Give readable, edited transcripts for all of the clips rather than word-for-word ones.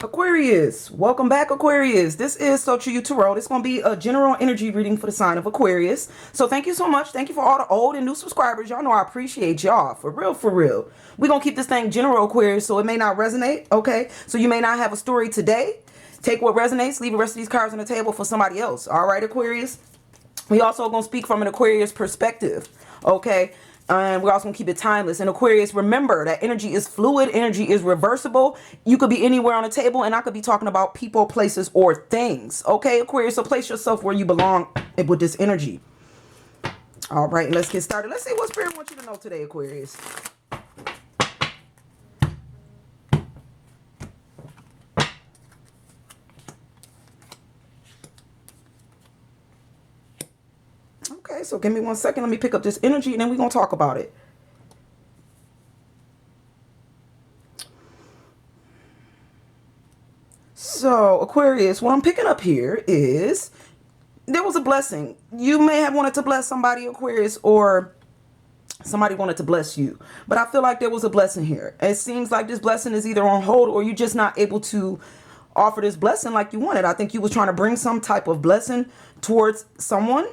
Aquarius, welcome back, Aquarius. This is So True You Tarot. It's going to be a general energy reading for the sign of Aquarius. So thank you so much. Thank you for all the old and new subscribers. Y'all know I appreciate y'all. For real, for real. We're going to keep this thing general, Aquarius, so it may not resonate, okay? So you may not have a story today. Take what resonates. Leave the rest of these cards on the table for somebody else. All right, Aquarius? We also going to speak from an Aquarius perspective, okay? And we're also going to keep it timeless. And Aquarius, remember that energy is fluid. Energy is reversible. You could be anywhere on the table, and I could be talking about people, places, or things. Okay, Aquarius? So place yourself where you belong with this energy. All right, let's get started. Let's see what Spirit wants you to know today, Aquarius. Okay, so give me 1 second. Let me pick up this energy, and then we're going to talk about it. So, Aquarius, what I'm picking up here is there was a blessing. You may have wanted to bless somebody, Aquarius, or somebody wanted to bless you. But I feel like there was a blessing here. It seems like this blessing is either on hold or you're just not able to offer this blessing like you wanted. I think you was trying to bring some type of blessing towards someone.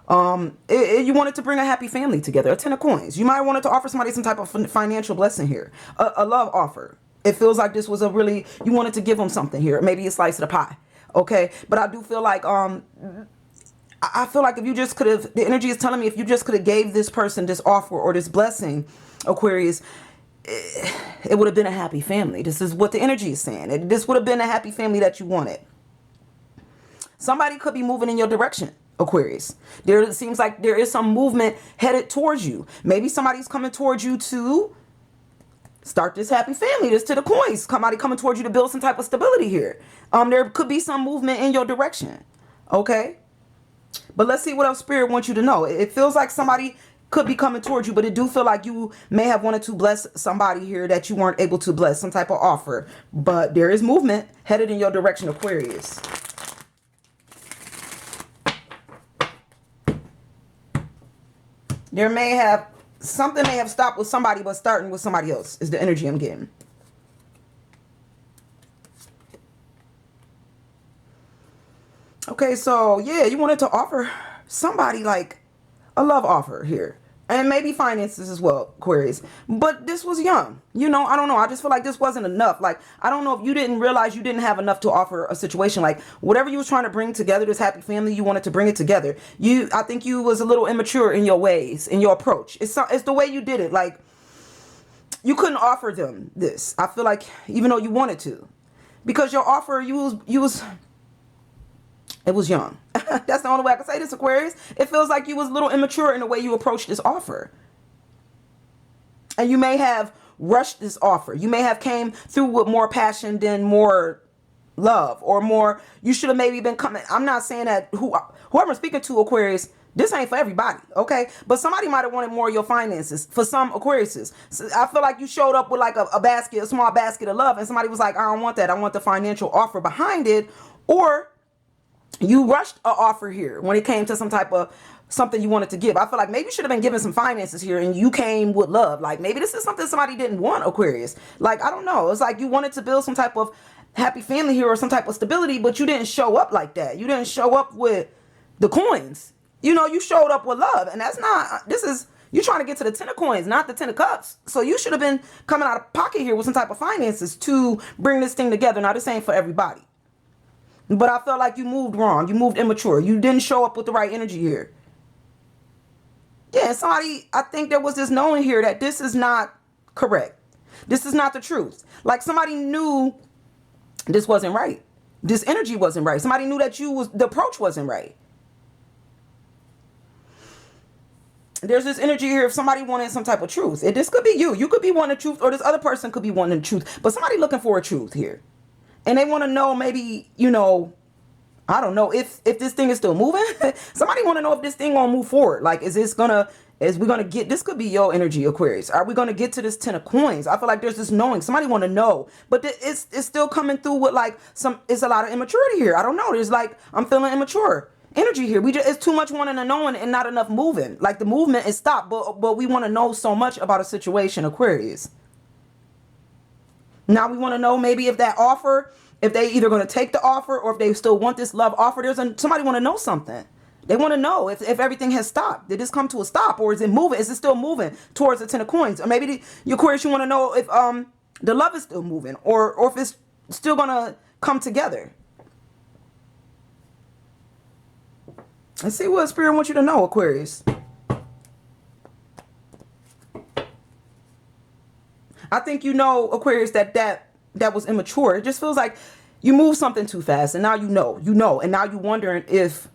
You wanted to bring a happy family together, a 10 of coins. You might wanted to offer somebody some type of financial blessing here, a love offer. It feels like this was a really, you wanted to give them something here, maybe a slice of the pie. Okay. But I do feel like, I feel like if you just could have, the energy is telling me if you just could have gave this person this offer or this blessing, Aquarius, it would have been a happy family. This is what the energy is saying. This would have been a happy family that you wanted. Somebody could be moving in your direction, Aquarius. It seems like there is some movement headed towards you. Maybe somebody's coming towards you to start this happy family. This to the coins. Somebody coming towards you to build some type of stability here. There could be some movement in your direction. Okay. But let's see what else Spirit wants you to know. It feels like somebody could be coming towards you, but it do feel like you may have wanted to bless somebody here that you weren't able to bless, some type of offer. But there is movement headed in your direction, Aquarius. There may have, something may have stopped with somebody, but starting with somebody else is the energy I'm getting. Okay, so yeah, you wanted to offer somebody like a love offer here. And maybe finances as well, Aquarius. But this was young. You know, I don't know. I just feel like this wasn't enough. Like, I don't know if you didn't realize you didn't have enough to offer a situation. Like, whatever you was trying to bring together, this happy family, you wanted to bring it together. I think you was a little immature in your ways, in your approach. It's the way you did it. Like, you couldn't offer them this. I feel like, even though you wanted to. Because your offer, it was young. That's the only way I can say this, Aquarius. It feels like you was a little immature in the way you approached this offer. And you may have rushed this offer. You may have came through with more passion than more love or more. You should have maybe been coming. I'm not saying that whoever I'm speaking to, Aquarius, this ain't for everybody, okay? But somebody might have wanted more of your finances. For some Aquariuses, so I feel like you showed up with like a small basket of love, and somebody was like, I don't want that. I want the financial offer behind it. Or you rushed an offer here when it came to some type of something you wanted to give. I feel like maybe you should have been given some finances here and you came with love. Like maybe this is something somebody didn't want, Aquarius. Like, I don't know. It's like you wanted to build some type of happy family here or some type of stability, but you didn't show up like that. You didn't show up with the coins. You know, you showed up with love. And that's not, you're trying to get to the 10 of coins, not the 10 of cups. So you should have been coming out of pocket here with some type of finances to bring this thing together. Now, this ain't for everybody. But I felt like you moved wrong. You moved immature. You didn't show up with the right energy here. Yeah, somebody, I think there was this knowing here that this is not correct. This is not the truth. Like somebody knew this wasn't right. This energy wasn't right. Somebody knew that the approach wasn't right. There's this energy here if somebody wanted some type of truth. This could be you. You could be wanting truth, or this other person could be wanting truth. But somebody looking for a truth here. And they want to know maybe, you know, I don't know if this thing is still moving. Somebody want to know if this thing gonna move forward. Like, is we gonna get, this could be your energy, Aquarius. Are we gonna get to this 10 of coins? I feel like there's this knowing. Somebody want to know, but it's still coming through with like it's a lot of immaturity here. I don't know. There's like, I'm feeling immature energy here. It's too much wanting and knowing and not enough moving. Like the movement is stopped, but we want to know so much about a situation, Aquarius. Now we want to know maybe if that offer, if they either going to take the offer or if they still want this love offer. Somebody want to know something. They want to know if everything has stopped. Did this come to a stop, or is it moving? Is it still moving towards the Ten of Coins? Or maybe your Aquarius, you want to know if the love is still moving, or if it's still going to come together. Let's see what Spirit wants you to know, Aquarius. I think you know, Aquarius, that was immature. It just feels like you moved something too fast, and now you know, and now you're wondering if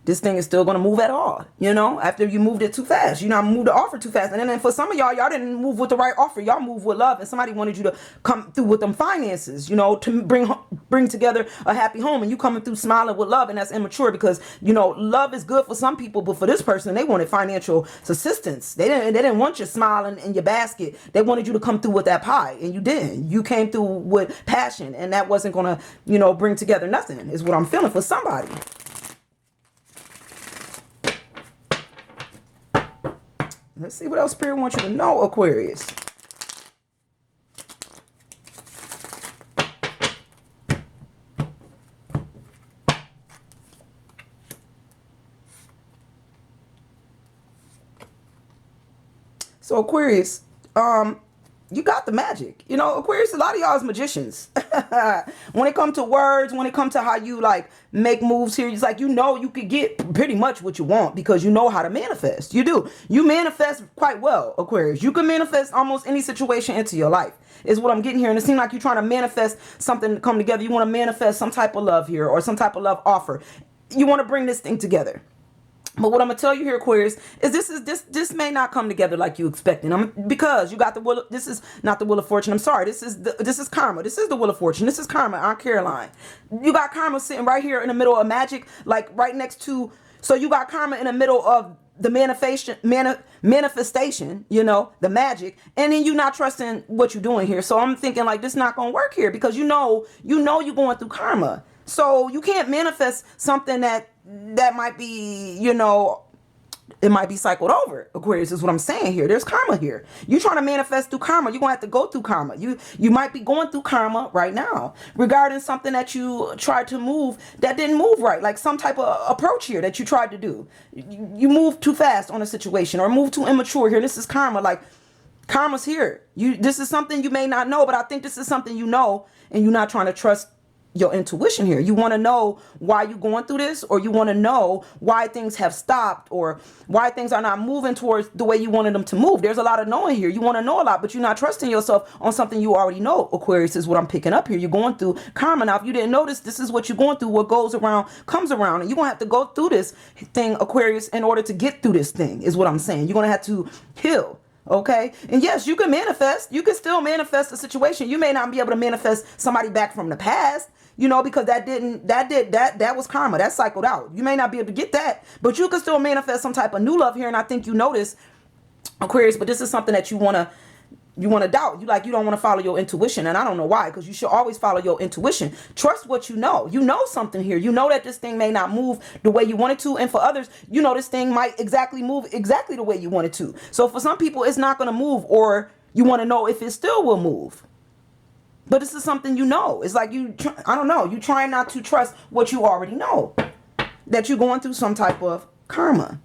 this thing is still going to move at all, you know, after you moved it too fast. You know, moved the offer too fast. And then for some of y'all didn't move with the right offer. Y'all moved with love, and somebody wanted you to come through with them finances, you know, to bring together a happy home. And you coming through smiling with love, and that's immature because, you know, love is good for some people, but for this person, they wanted financial assistance. They didn't want your smile in your basket. They wanted you to come through with that pie, and you didn't. You came through with passion, and that wasn't going to, you know, bring together nothing, is what I'm feeling for somebody. Let's see what else Spirit wants you to know, Aquarius. So Aquarius, you got the magic. You know, Aquarius, a lot of y'all is magicians. When it comes to words, when it comes to how you like make moves here, it's like, you know, you could get pretty much what you want because you know how to manifest. You do. You manifest quite well, Aquarius. You can manifest almost any situation into your life, is what I'm getting here. And it seems like you're trying to manifest something to come together. You want to manifest some type of love here or some type of love offer. You want to bring this thing together. But what I'm gonna tell you here, Aquarius, is this may not come together like you expecting. Because you got the wheel. This is not the wheel of fortune. I'm sorry. This is karma. This is the wheel of fortune. This is karma, Aunt Caroline. You got karma sitting right here in the middle of magic, like right next to. So you got karma in the middle of the manifestation, you know, the magic, and then you're not trusting what you're doing here. So I'm thinking like this not gonna work here because you know you're going through karma. So you can't manifest something that might be, you know, it might be cycled over. Aquarius is what I'm saying here. There's karma here. You're trying to manifest through karma. You're going to have to go through karma. You might be going through karma right now regarding something that you tried to move that didn't move right. Like some type of approach here that you tried to do. You moved too fast on a situation or moved too immature here. This is karma. Like karma's here. This is something you may not know, but I think this is something you know, and you're not trying to trust your intuition here. You want to know why you're going through this, or you want to know why things have stopped, or why things are not moving towards the way you wanted them to move. There's a lot of knowing here. You want to know a lot, but you're not trusting yourself on something you already know. Aquarius is what I'm picking up here. You're going through karma. Now, if you didn't notice, this is what you're going through. What goes around comes around, and you're going to have to go through this thing, Aquarius, in order to get through this thing, is what I'm saying. You're going to have to heal. Okay. And yes, you can manifest. You can still manifest a situation. You may not be able to manifest somebody back from the past, you know, because that was karma. That cycled out. You may not be able to get that, but you can still manifest some type of new love here. And I think you notice, Aquarius, but this is something that you want to doubt. You don't want to follow your intuition. And I don't know why, because you should always follow your intuition. Trust what you know. You know something here. You know that this thing may not move the way you want it to. And for others, you know, this thing might move exactly the way you want it to. So for some people, it's not going to move, or you want to know if it still will move. But this is something you know. It's like I don't know. You trying not to trust what you already know. That you're going through some type of karma.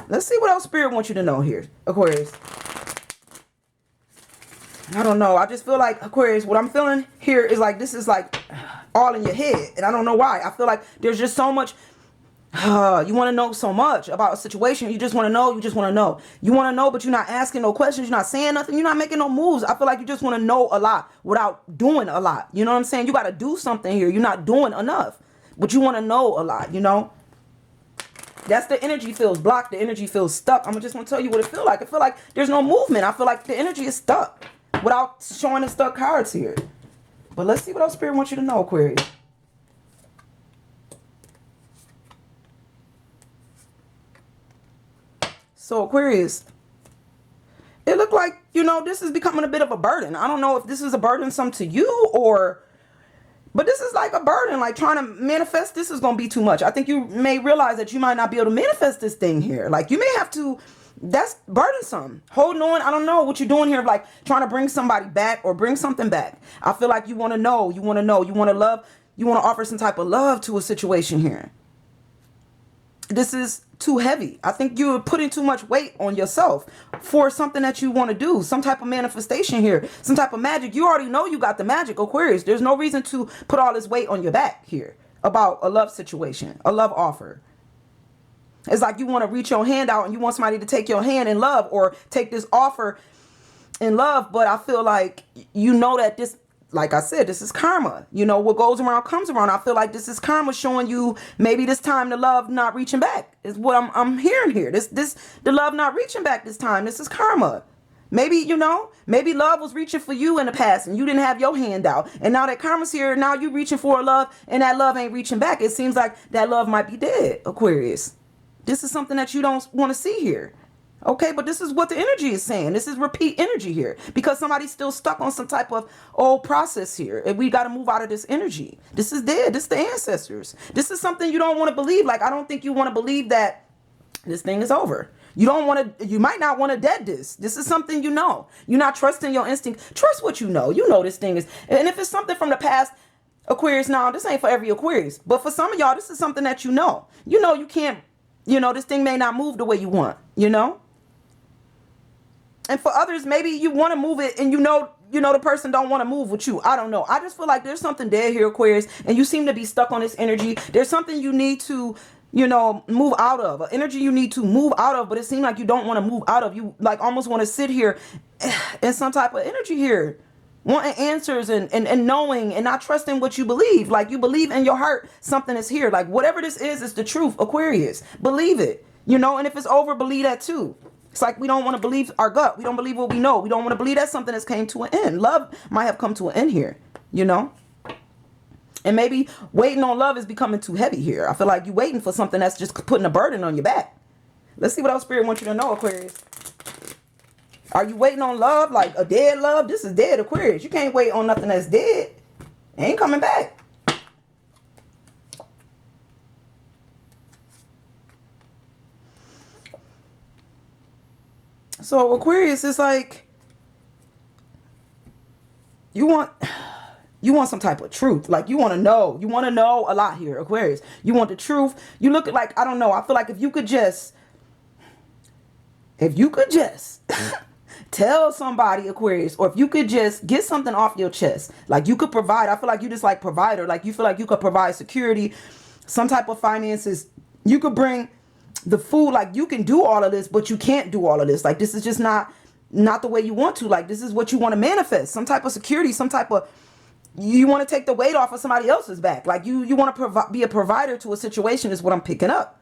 Let's see what else Spirit wants you to know here, Aquarius. I don't know. I just feel like, Aquarius, what I'm feeling here is like, this is like all in your head. And I don't know why. I feel like there's just so much. You want to know so much about a situation. You just want to know. You just want to know. You want to know, but you're not asking no questions. You're not saying nothing. You're not making no moves. I feel like you just want to know a lot without doing a lot. You know what I'm saying? You got to do something here. You're not doing enough, but you want to know a lot, you know? That's the energy feels blocked. The energy feels stuck. I'm just going to tell you what it feels like. I feel like there's no movement. I feel like the energy is stuck without showing the stuck cards here. But let's see what else Spirit wants you to know, Aquarius. So Aquarius, it looked like, you know, this is becoming a bit of a burden. I don't know if this is a burdensome to you but this is like a burden, like trying to manifest. This is going to be too much. I think you may realize that you might not be able to manifest this thing here. Like you may have to, that's burdensome. Holding on, I don't know what you're doing here, like trying to bring somebody back or bring something back. I feel like you want to know, you want to love, you want to offer some type of love to a situation here. This is too heavy. I think you're putting too much weight on yourself for something that you want to do. Some type of manifestation here, some type of magic. You already know you got the magic, Aquarius. There's no reason to put all this weight on your back here about a love situation, a love offer. It's like you want to reach your hand out and you want somebody to take your hand in love or take this offer in love. But I feel like, you know, that this, like I said, this is karma. You know, what goes around comes around. I feel like this is karma showing you maybe this time the love not reaching back is what I'm hearing here. The love not reaching back this time. This is karma. Maybe, you know, maybe love was reaching for you in the past and you didn't have your hand out. And now that karma's here, now you reaching for a love and that love ain't reaching back. It seems like that love might be dead, Aquarius. This is something that you don't want to see here. Okay, but this is what the energy is saying. This is repeat energy here because somebody's still stuck on some type of old process here. And we got to move out of this energy. This is dead. This is the ancestors. This is something you don't want to believe. Like, I don't think you want to believe that this thing is over. You don't want to, you might not want to dead this. This is something you know. You're not trusting your instinct. Trust what you know. You know this thing is, and if it's something from the past, Aquarius, now this ain't for every Aquarius. But for some of y'all, this is something that you know. You know you can't, you know, this thing may not move the way you want, you know? And for others, maybe you want to move it and you know the person don't want to move with you. I don't know. I just feel like there's something dead here, Aquarius, and you seem to be stuck on this energy. There's something you need to, you know, move out of. An energy you need to move out of, but it seems like you don't want to move out of. You like almost want to sit here in some type of energy here. Wanting answers and knowing and not trusting what you believe. Like you believe in your heart something is here. Like whatever this is the truth, Aquarius. Believe it. You know, and if it's over, believe that too. It's like we don't want to believe our gut. We don't believe what we know. We don't want to believe that something has came to an end. Love might have come to an end here, you know? And maybe waiting on love is becoming too heavy here. I feel like you're waiting for something that's just putting a burden on your back. Let's see what else Spirit wants you to know, Aquarius. Are you waiting on love, like a dead love? This is dead, Aquarius. You can't wait on nothing that's dead. It ain't coming back. So Aquarius is like, you want some type of truth. Like you want to know a lot here, Aquarius. You want the truth. You look at like, I don't know. I feel like if you could just tell somebody, Aquarius, or if you could just get something off your chest, like you could provide. I feel like you just like provider. Like you feel like you could provide security, some type of finances. You could bring the food, like you can do all of this, but you can't do all of this. Like this is just not the way you want to. Like this is what you want to manifest. Some type of security, some type of, you want to take the weight off of somebody else's back. Like you want to be a provider to a situation is what I'm picking up.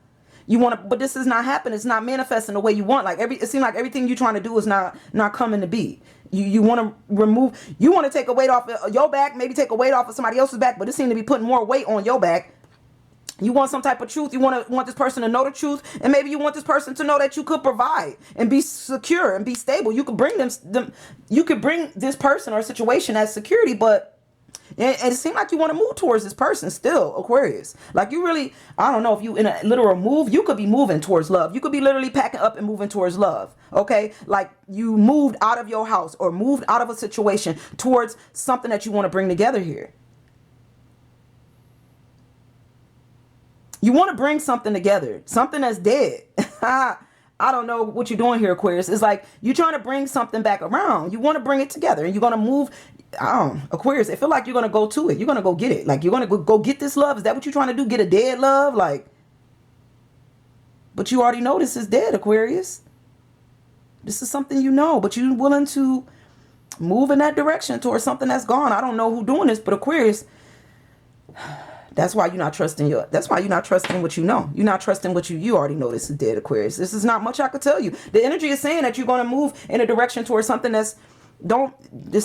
You want to, but this is not happening. It's not manifesting the way you want. Like it seems like everything you're trying to do is not coming to be. You want to remove, you want to take a weight off of your back, maybe take a weight off of somebody else's back, but it seems to be putting more weight on your back. You want some type of truth. You want this person to know the truth, and maybe you want this person to know that you could provide and be secure and be stable. You could bring you could bring this person or situation as security, but it seems like you want to move towards this person still, Aquarius. Like you really, I don't know if you in a literal move, you could be moving towards love. You could be literally packing up and moving towards love. Okay, like you moved out of your house or moved out of a situation towards something that you want to bring together here. You want to bring something together, something that's dead. I don't know what you're doing here, Aquarius. It's like you're trying to bring something back around. You want to bring it together and you're going to move. Aquarius, I feel like you're going to go to it. You're going to go get it. Like you're going to go get this love. Is that what you're trying to do? Get a dead love? Like, but you already know this is dead, Aquarius. This is something you know, but you're willing to move in that direction towards something that's gone. I don't know who's doing this, but Aquarius, that's why you're not trusting what you know. You're not trusting what you already know this is dead, Aquarius. This is not much I could tell you. The energy is saying that you're going to move in a direction towards something this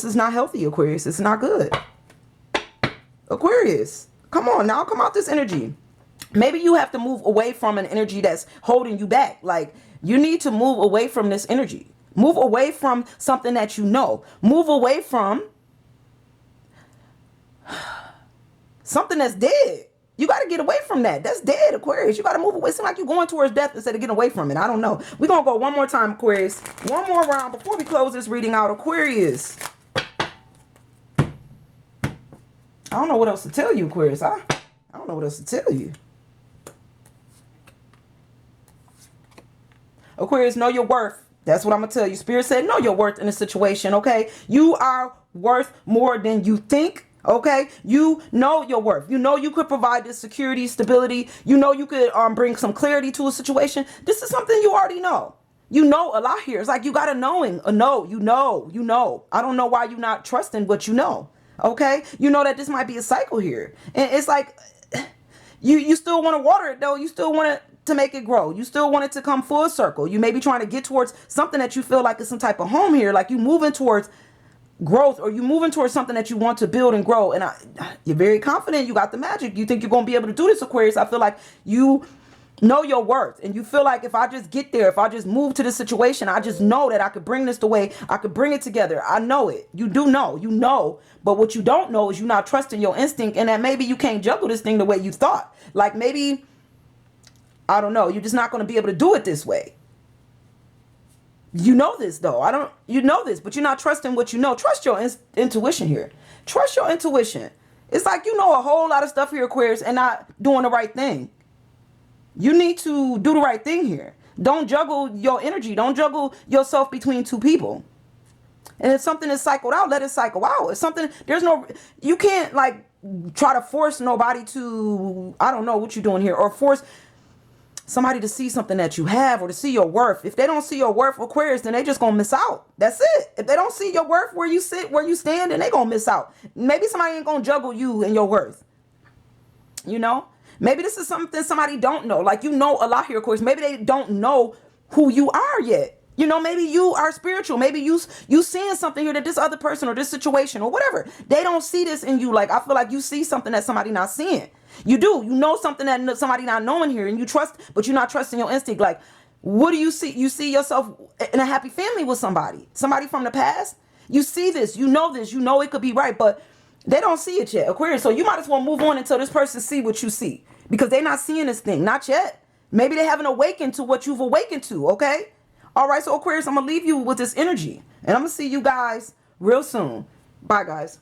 is not healthy, Aquarius. It's not good. Aquarius, come on now, come out this energy. Maybe you have to move away from an energy that's holding you back. Like you need to move away from this energy. Move away from something that you know. Move away from something that's dead. You got to to get away from that. That's dead, Aquarius. You got to move away. It seems like you're going towards death instead of getting away from it. I don't know. We're going to go one more time, Aquarius. One more round before we close this reading out, Aquarius. I don't know what else to tell you, Aquarius. I don't know what else to tell you. Aquarius, know your worth. That's what I'm going to tell you. Spirit said know your worth in a situation, okay? You are worth more than you think, okay? You know your worth. You know you could provide this security, stability. You know you could bring some clarity to a situation. This is something you already know. You know a lot here. It's like you got a knowing. You know. I don't know why you're not trusting what you know, okay? You know that this might be a cycle here. And it's like you still want to water it, though. You still want to make it grow. You still want it to come full circle. You may be trying to get towards something that you feel like is some type of home here, like you moving towards growth, or you moving towards something that you want to build and grow. And you're very confident. You got the magic. You think you're going to be able to do this, Aquarius. I feel like you know your worth, and you feel like if I just get there, if I just move to this situation, I just know that I could bring this the way I could bring it together. I know it. You do know, but what you don't know is you're not trusting your instinct, and that maybe you can't juggle this thing the way you thought. Like maybe, I don't know, you're just not going to be able to do it this way. You know this though. You know this, but you're not trusting what you know. Trust your intuition here. Trust your intuition. It's like you know a whole lot of stuff here, Aquarius, and not doing the right thing. You need to do the right thing here. Don't juggle your energy. Don't juggle yourself between two people. And if something is cycled out, let it cycle out. If something, you can't like try to force nobody to, I don't know what you're doing here, or force somebody to see something that you have or to see your worth. If they don't see your worth, Aquarius, then they just gonna miss out. That's it. If they don't see your worth where you sit, where you stand, then they gonna miss out. Maybe somebody ain't gonna juggle you and your worth. You know? Maybe this is something somebody don't know. Like you know a lot here, Aquarius. Maybe they don't know who you are yet. You know, maybe you are spiritual. Maybe you seeing something here that this other person or this situation or whatever, they don't see this in you. Like I feel like you see something that somebody not seeing. You do. You know something that somebody not knowing here, and you trust, but you're not trusting your instinct. Like, what do you see? You see yourself in a happy family with somebody from the past. You see this. You know this. You know it could be right, but they don't see it yet, Aquarius. So you might as well move on until this person see what you see, because they're not seeing this thing. Not yet. Maybe they haven't awakened to what you've awakened to, okay? All right, so Aquarius, I'm going to leave you with this energy, and I'm going to see you guys real soon. Bye, guys.